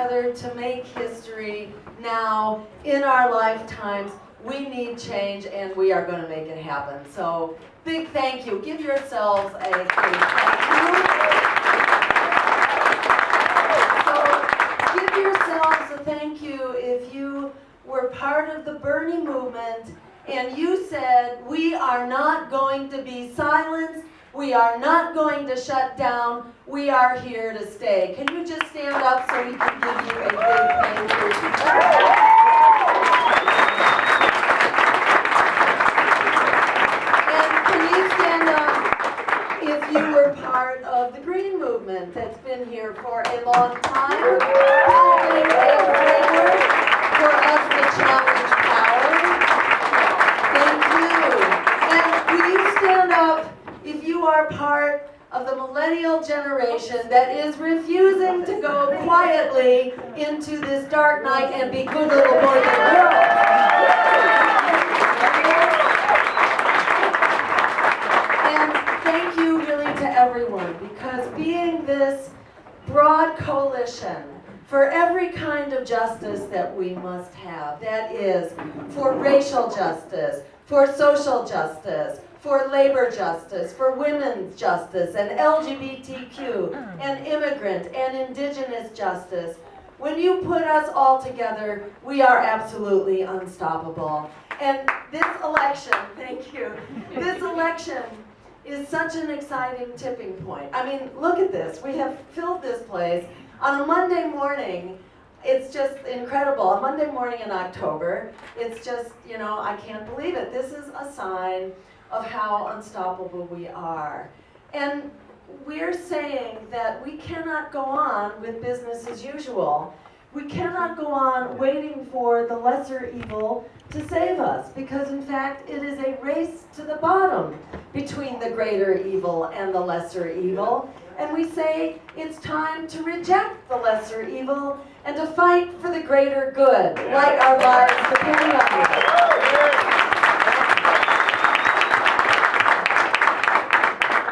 together to make history now in our lifetimes. We need change, and we are going to make it happen. So, big thank you. Give yourselves a big thank you. So, give yourselves a thank you if you were part of the Bernie movement and you said, we are not going to be silenced, we are not going to shut down, we are here to stay. Can you just stand up so we can give you a big thank you? If you were part of the Green Movement that's been here for a long time, building a framework for us to challenge power. Thank you. And will you stand up if you are part of the millennial generation that is refusing to go quietly into this dark night and be good little boys and girls? Thank you really to everyone, because being this broad coalition for every kind of justice that we must have, that is for racial justice, for social justice, for labor justice, for women's justice, and LGBTQ, and immigrant and indigenous justice. When you put us all together, we are absolutely unstoppable. And this election, thank you, this election is such an exciting tipping point. I mean, look at this. We have filled this place on a Monday morning. It's just incredible. A Monday morning in October. It's just, I can't believe it. This is a sign of how unstoppable we are. And we're saying that we cannot go on with business as usual. We cannot go on waiting for the lesser evil to save us, because in fact it is a race to the bottom between the greater evil and the lesser evil. And we say it's time to reject the lesser evil and to fight for the greater good, like our lives depend on it.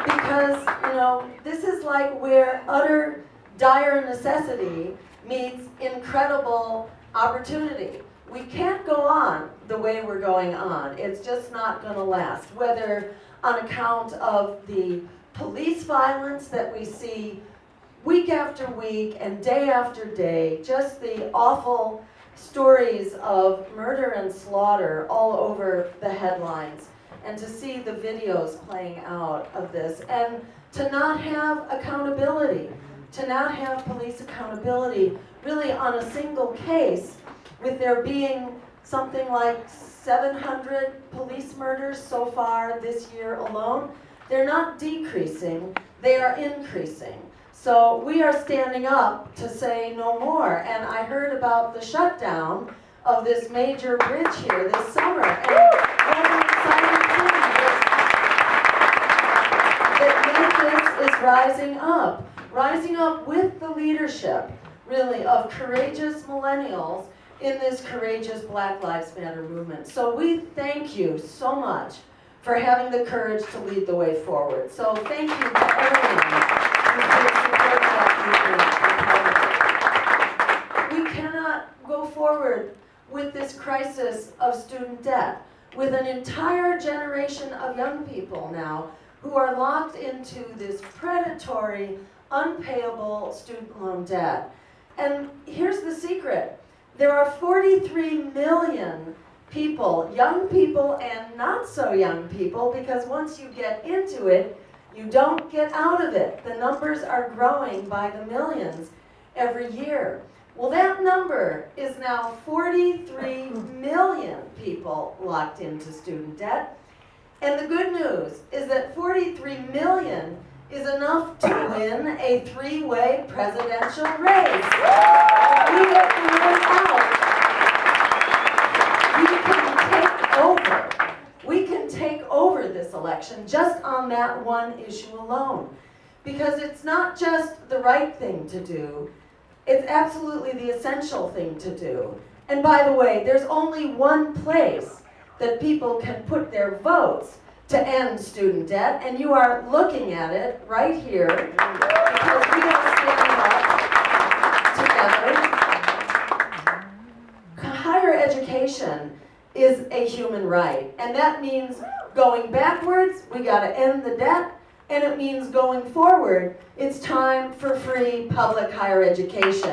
Because, this is like where utter dire necessity meets incredible opportunity. We can't go on the way we're going on. It's just not going to last, whether on account of the police violence that we see week after week and day after day, just the awful stories of murder and slaughter all over the headlines, and to see the videos playing out of this, and to not have accountability, to not have police accountability really on a single case, with there being something like 700 police murders so far this year alone. They're not decreasing, they are increasing. So we are standing up to say no more. And I heard about the shutdown of this major bridge here this summer. And what an exciting thing that Memphis is rising up with the leadership, really, of courageous millennials in this courageous Black Lives Matter movement. So we thank you so much for having the courage to lead the way forward. So thank you to everyone who did support that movement. We cannot go forward with this crisis of student debt, with an entire generation of young people now who are locked into this predatory, unpayable student loan debt. And here's the secret. There are 43 million people, young people and not so young people, because once you get into it, you don't get out of it. The numbers are growing by the millions every year. Well, that number is now 43 million people locked into student debt. And the good news is that 43 million is enough to win a three-way presidential race. We get to win out. We can take over this election just on that one issue alone. Because it's not just the right thing to do, it's absolutely the essential thing to do. And by the way, there's only one place that people can put their votes to end student debt, and you are looking at it right here, because we are standing up together a human right. And that means going backwards, we got to end the debt. And it means going forward, it's time for free public higher education.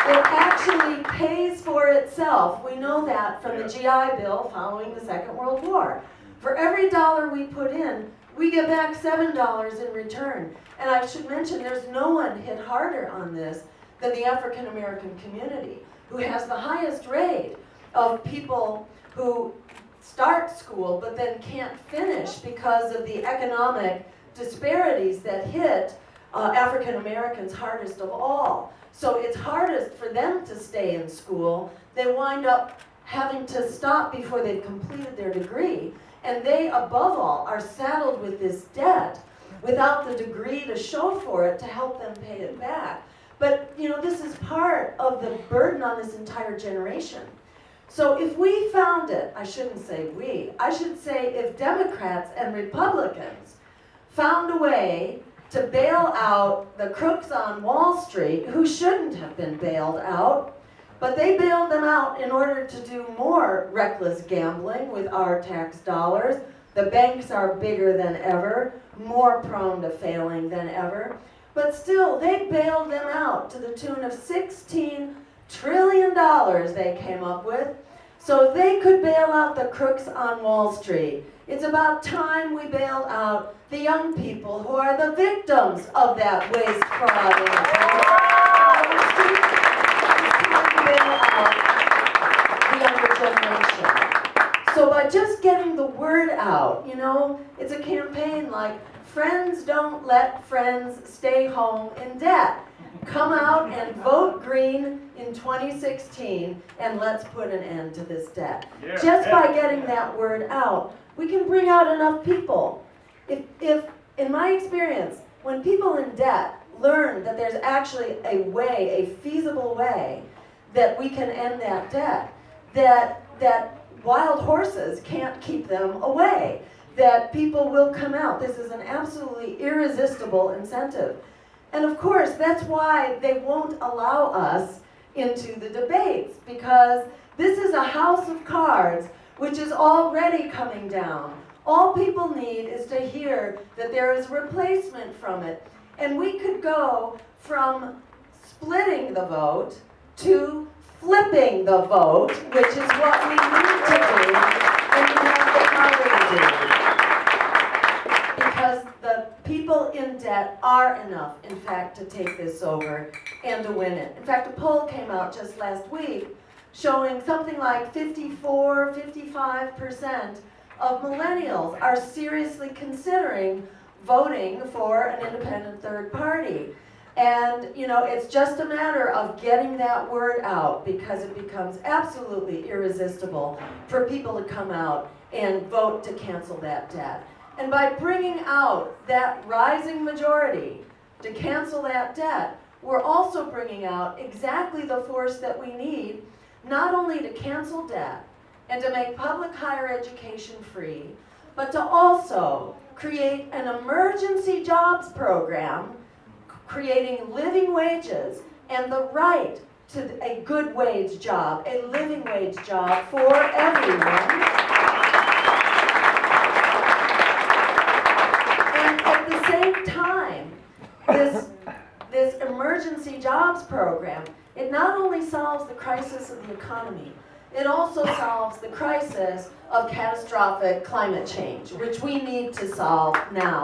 It actually pays for itself. We know that from the GI Bill following the Second World War. For every dollar we put in, we get back $7 in return. And I should mention, there's no one hit harder on this than the African American community, who has the highest rate of people who start school but then can't finish because of the economic disparities that hit African Americans hardest of all. So it's hardest for them to stay in school. They wind up having to stop before they've completed their degree. And they, above all, are saddled with this debt without the degree to show for it to help them pay it back. But, you know, this is part of the burden on this entire generation. So if we found it, I shouldn't say we, I should say if Democrats and Republicans found a way to bail out the crooks on Wall Street who shouldn't have been bailed out, but they bailed them out in order to do more reckless gambling with our tax dollars. The banks are bigger than ever, more prone to failing than ever. But still, they bailed them out to the tune of $16 trillion they came up with. So they could bail out the crooks on Wall Street. It's about time we bailed out the young people who are the victims of that waste, fraud, and abuse. It's time to bail out the younger generation. So by just getting the word out, you know, it's a campaign like, friends don't let friends stay home in debt. Come out and vote green in 2016 and let's put an end to this debt. Yeah, just by getting that word out, we can bring out enough people. If, in my experience, when people in debt learn that there's actually a way, a feasible way, that we can end that debt, that wild horses can't keep them away, that people will come out. This is an absolutely irresistible incentive. And of course, that's why they won't allow us into the debates, because this is a house of cards which is already coming down. All people need is to hear that there is replacement from it. And we could go from splitting the vote to flipping the vote, which is what we need to do and we have the power to do. Because the people in debt are enough, in fact, to take this over and to win it. In fact, a poll came out just last week showing something like 54, 55% of millennials are seriously considering voting for an independent third party. And, you know, it's just a matter of getting that word out, because it becomes absolutely irresistible for people to come out and vote to cancel that debt. And by bringing out that rising majority to cancel that debt, we're also bringing out exactly the force that we need, not only to cancel debt and to make public higher education free, but to also create an emergency jobs program, creating living wages and the right to a good wage job, a living wage job for everyone. And at the same time, this emergency jobs program, it not only solves the crisis of the economy, it also solves the crisis of catastrophic climate change, which we need to solve now.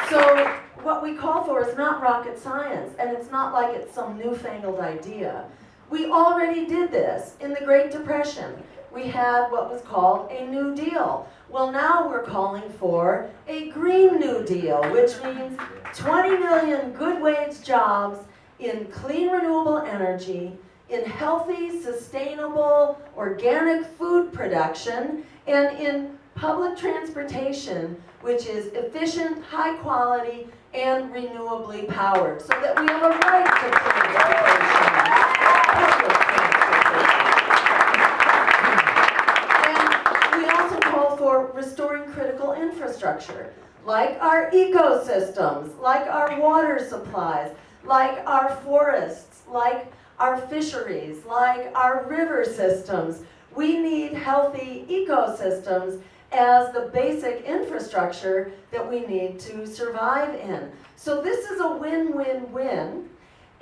So what we call for is not rocket science, and it's not like it's some newfangled idea. We already did this in the Great Depression. We had what was called a New Deal. Well, now we're calling for a Green New Deal, which means 20 million good wage jobs in clean renewable energy, in healthy, sustainable, organic food production, and in public transportation, which is efficient, high quality, and renewably powered, so that we have a right to public transportation. And we also call for restoring critical infrastructure, like our ecosystems, like our water supplies, like our forests, like our fisheries, like our river systems. We need healthy ecosystems as the basic infrastructure that we need to survive in. So this is a win-win-win.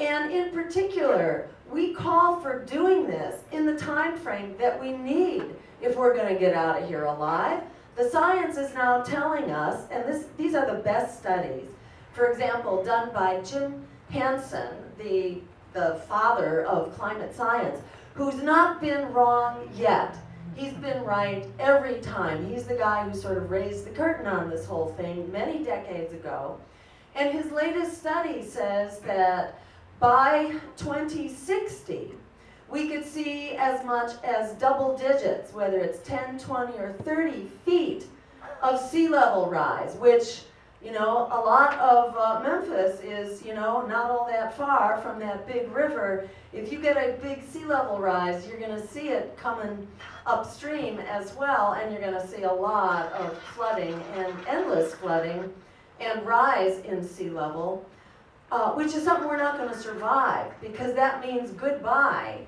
And in particular, we call for doing this in the time frame that we need if we're going to get out of here alive. The science is now telling us, and these are the best studies, for example, done by Jim Hansen, the father of climate science, who's not been wrong yet. He's been right every time. He's the guy who sort of raised the curtain on this whole thing many decades ago. And his latest study says that by 2060, we could see as much as double digits, whether it's 10, 20, or 30 feet of sea level rise, which, you know, a lot of Memphis is, you know, not all that far from that big river. If you get a big sea level rise, you're going to see it coming upstream as well, and you're going to see a lot of flooding and endless flooding and rise in sea level, which is something we're not going to survive, because that means goodbye,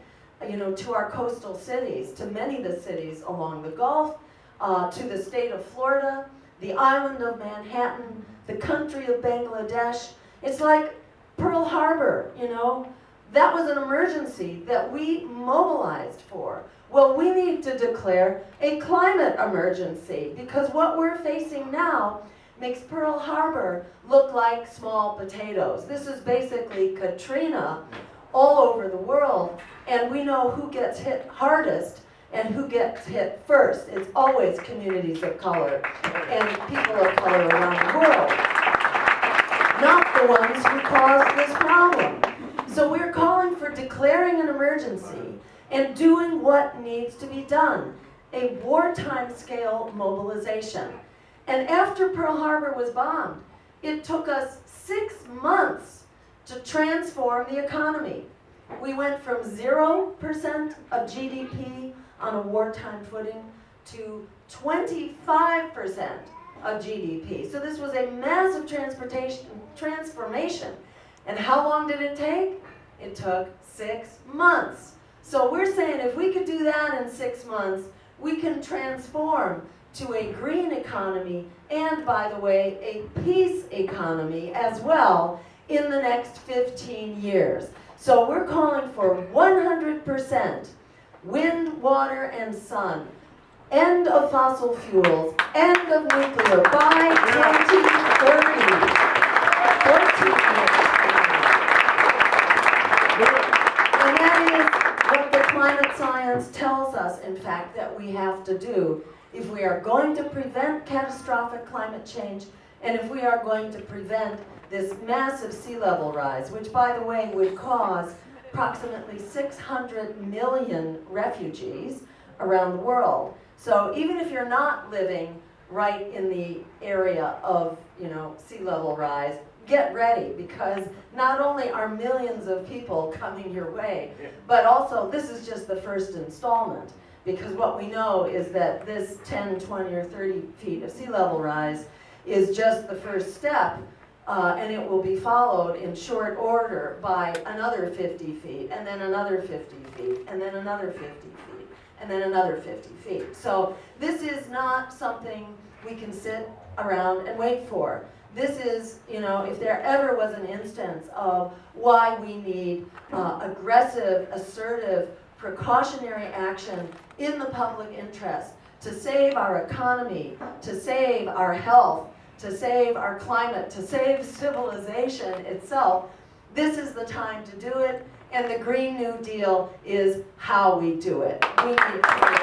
you know, to our coastal cities, to many of the cities along the Gulf, to the state of Florida, the island of Manhattan, the country of Bangladesh. It's like Pearl Harbor, you know. That was an emergency that we mobilized for. Well, we need to declare a climate emergency, because what we're facing now makes Pearl Harbor look like small potatoes. This is basically Katrina all over the world, and we know who gets hit hardest and who gets hit first. It's always communities of color and people of color around the world, not the ones who caused this problem. So we're calling for declaring an emergency and doing what needs to be done, a wartime scale mobilization. And after Pearl Harbor was bombed, it took us 6 months to transform the economy. We went from 0% of GDP on a wartime footing to 25% of GDP. So this was a massive transformation. And how long did it take? It took 6 months. So we're saying if we could do that in 6 months, we can transform to a green economy and, by the way, a peace economy as well in the next 15 years. So we're calling for 100% wind, water, and sun, end of fossil fuels, end of nuclear by 2030. 14 years. And that is what the climate science tells us, in fact, that we have to do if we are going to prevent catastrophic climate change, and if we are going to prevent this massive sea level rise, which, by the way, would cause approximately 600 million refugees around the world. So even if you're not living right in the area of, you know, sea level rise, get ready, because not only are millions of people coming your way, but also this is just the first installment. Because what we know is that this 10, 20, or 30 feet of sea level rise is just the first step, and it will be followed in short order by another 50 feet, and then another 50 feet, and then another 50 feet, and then another 50 feet. So this is not something we can sit around and wait for. This is, you know, if there ever was an instance of why we need aggressive, assertive, precautionary action in the public interest to save our economy, to save our health, to save our climate, to save civilization itself, this is the time to do it, and the Green New Deal is how we do it. We need to